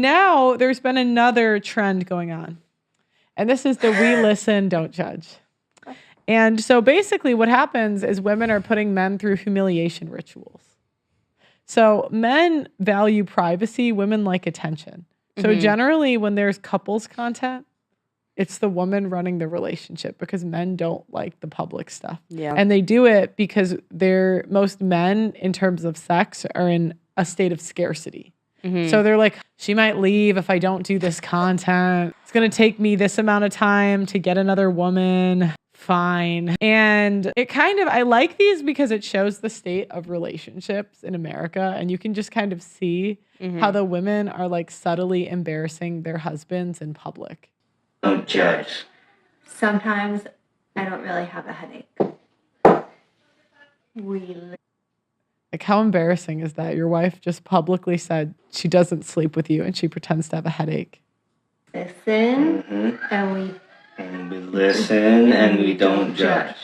now there's been another trend going on. And this is the we listen, don't judge. And so basically what happens is women are putting men through humiliation rituals. So men value privacy, women like attention. So generally when there's couples content, it's the woman running the relationship because men don't like the public stuff. Yeah. And they do it because most men in terms of sex are in a state of scarcity. So they're like, she might leave if I don't do this content. It's going to take me this amount of time to get another woman. Fine. And I like these because it shows the state of relationships in America. And you can just kind of see how the women are like subtly embarrassing their husbands in public. Don't judge. Sometimes I don't really have a headache. Like, how embarrassing is that? Your wife just publicly said she doesn't sleep with you and she pretends to have a headache. Listen, and we listen and we don't judge.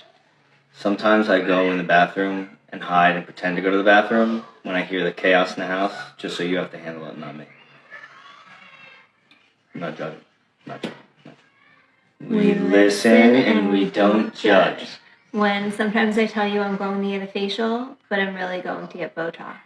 Sometimes I go in the bathroom and hide and pretend to go to the bathroom when I hear the chaos in the house, just so you have to handle it, not me. I'm not judging. Not judging. We listen and we don't judge. When sometimes I tell you I'm going to get a facial, but I'm really going to get Botox.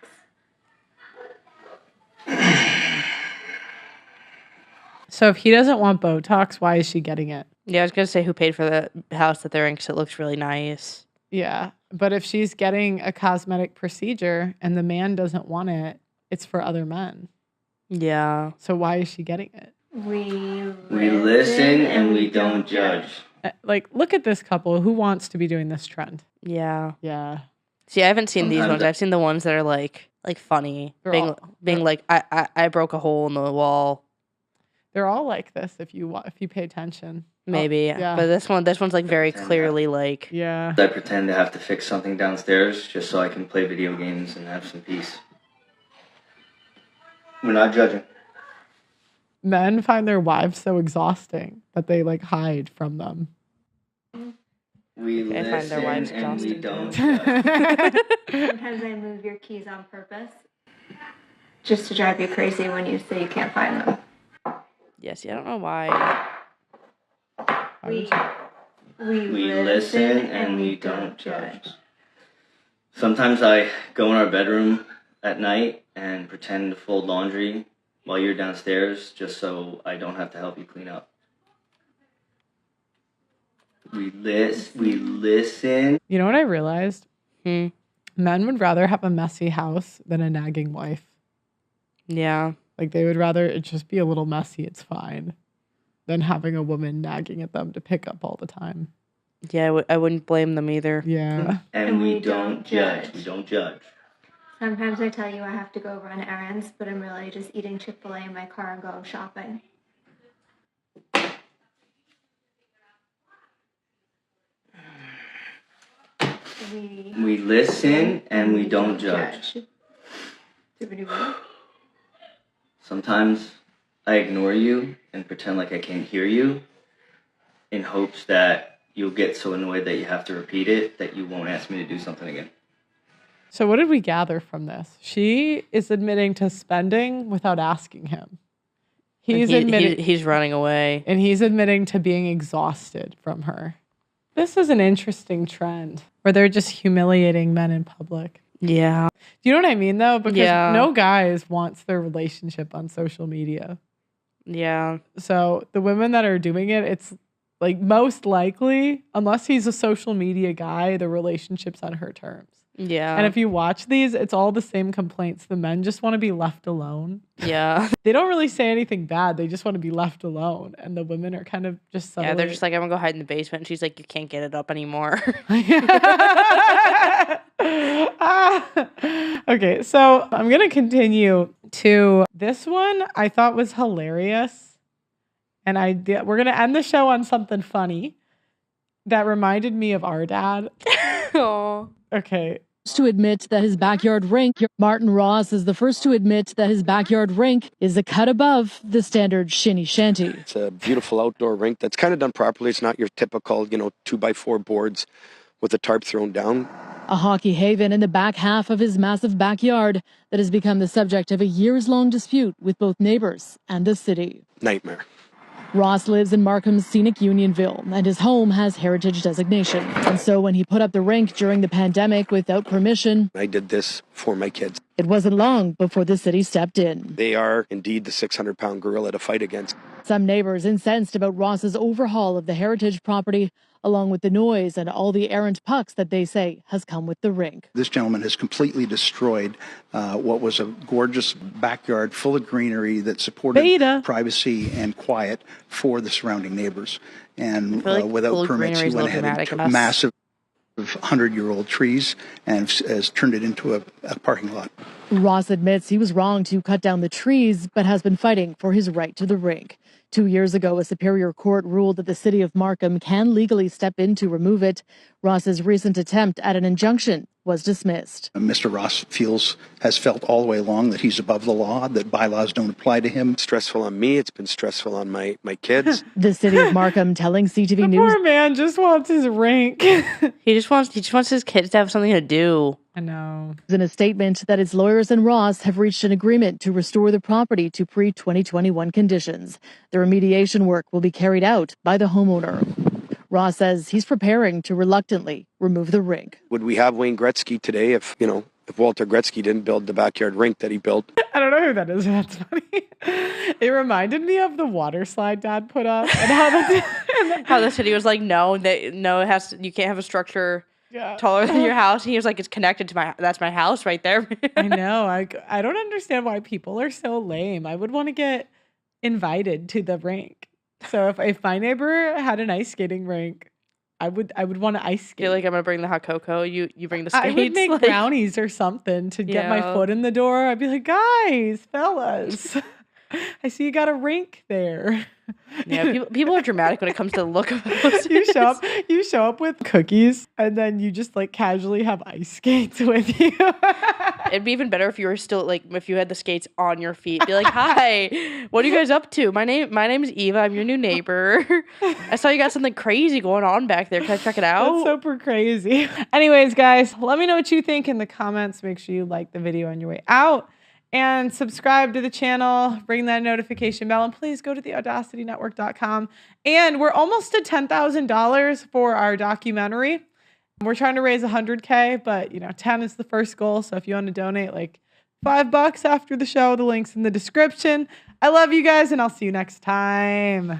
So if he doesn't want Botox, why is she getting it? Yeah, I was going to say who paid for the house that they're in because it looks really nice. Yeah, but if she's getting a cosmetic procedure and the man doesn't want it, it's for other men. Yeah. So why is she getting it? We listen and we don't judge. Like, look at this couple. Who wants to be doing this trend? Yeah. Yeah. See, I haven't seen these ones. I've seen the ones that are like funny. Being like, I broke a hole in the wall. They're all like this if you pay attention. Maybe. Yeah. But this one's like very clearly like. Yeah. I pretend to have to fix something downstairs just so I can play video games and have some peace. We're not judging. Men find their wives so exhausting that they like hide from them. We I find their wives and we exhausting. don't judge. Sometimes I move your keys on purpose just to drive you crazy when you say you can't find them. Yes, I don't know why. We listen and we don't judge. Sometimes I go in our bedroom at night and pretend to fold laundry while you're downstairs just so I don't have to help you clean up. We listen. You know what I realized? Hmm. Men would rather have a messy house than a nagging wife. Yeah. Like, they would rather it just be a little messy, it's fine, than having a woman nagging at them to pick up all the time. Yeah, I wouldn't blame them either. Yeah. And we don't judge. We don't judge. Sometimes I tell you I have to go run errands, but I'm really just eating Chick-fil-A in my car and going shopping. We listen and we don't judge. Sometimes I ignore you and pretend like I can't hear you in hopes that you'll get so annoyed that you have to repeat it that you won't ask me to do something again. So what did we gather from this? She is admitting to spending without asking him. He's running away. And he's admitting to being exhausted from her. This is an interesting trend where they're just humiliating men in public. Yeah. Do you know what I mean, though? Because Yeah. no guys wants their relationship on social media. Yeah. So the women that are doing it, it's like most likely, unless he's a social media guy, the relationship's on her terms. Yeah. And if you watch these, it's all the same complaints. The men just want to be left alone. Yeah. They don't really say anything bad. They just want to be left alone. And the women are kind of just subtly... Yeah, they're just like, I'm going to go hide in the basement. And she's like, you can't get it up anymore. Okay, so I'm going to continue to this one I thought was hilarious. And we're going to end the show on something funny that reminded me of our dad. Aww. Okay. To admit that his backyard rink, Martin Ross is the first to admit that his backyard rink is a cut above the standard shinny shanty. It's a beautiful outdoor rink that's kind of done properly. It's not your typical, 2x4 boards with a tarp thrown down. A hockey haven in the back half of his massive backyard that has become the subject of a years-long dispute with both neighbors and the city. Nightmare. Ross lives in Markham's scenic Unionville, and his home has heritage designation. And so when he put up the rink during the pandemic without permission, I did this for my kids. it wasn't long before the city stepped in. They are indeed the 600-pound gorilla to fight against. Some neighbors incensed about Ross's overhaul of the heritage property, along with the noise and all the errant pucks that they say has come with the rink. This gentleman has completely destroyed what was a gorgeous backyard full of greenery that supported privacy and quiet for the surrounding neighbors. And without permits, he went ahead and took massive 100-year-old trees and has turned it into a parking lot. Ross admits he was wrong to cut down the trees, but has been fighting for his right to the rink. 2 years ago, a Superior Court ruled that the city of Markham can legally step in to remove it. Ross's recent attempt at an injunction was dismissed. Mr. Ross has felt all the way along that he's above the law, that bylaws don't apply to him. It's stressful on me. It's been stressful on my kids. The city of Markham telling CTV The News. poor man just wants his rink. He just wants his kids to have something to do. I know. In a statement that its lawyers and Ross have reached an agreement to restore the property to pre-2021 conditions. The remediation work will be carried out by the homeowner. Ross says he's preparing to reluctantly remove the rink. Would we have Wayne Gretzky today if Walter Gretzky didn't build the backyard rink that he built? I don't know who that is. That's funny. It reminded me of the water slide Dad put up and how the city was like, no, you can't have a structure taller than your house. And he was like, it's connected to that's my house right there. I know. I don't understand why people are so lame. I would want to get invited to the rink. So if my neighbor had an ice skating rink, I would want to ice skate. You're like, I'm gonna bring the hot cocoa. You bring the skates. I would make brownies or something to get my foot in the door. I'd be like, guys, fellas, I see you got a rink there. Yeah, people are dramatic when it comes to the look of those. You show up with cookies and then you just like casually have ice skates with you. It'd be even better if you were still like if you had the skates on your feet. Be like, hi, what are you guys up to? My name is Eva. I'm your new neighbor. I saw you got something crazy going on back there. Can I check it out? That's super crazy. Anyways, guys, let me know what you think in the comments. Make sure you like the video on your way out. And subscribe to the channel, ring that notification bell, and please go to theaudacitynetwork.com. And we're almost to $10,000 for our documentary. We're trying to raise 100K, but 10 is the first goal. So if you want to donate like $5 after the show, the link's in the description. I love you guys, and I'll see you next time.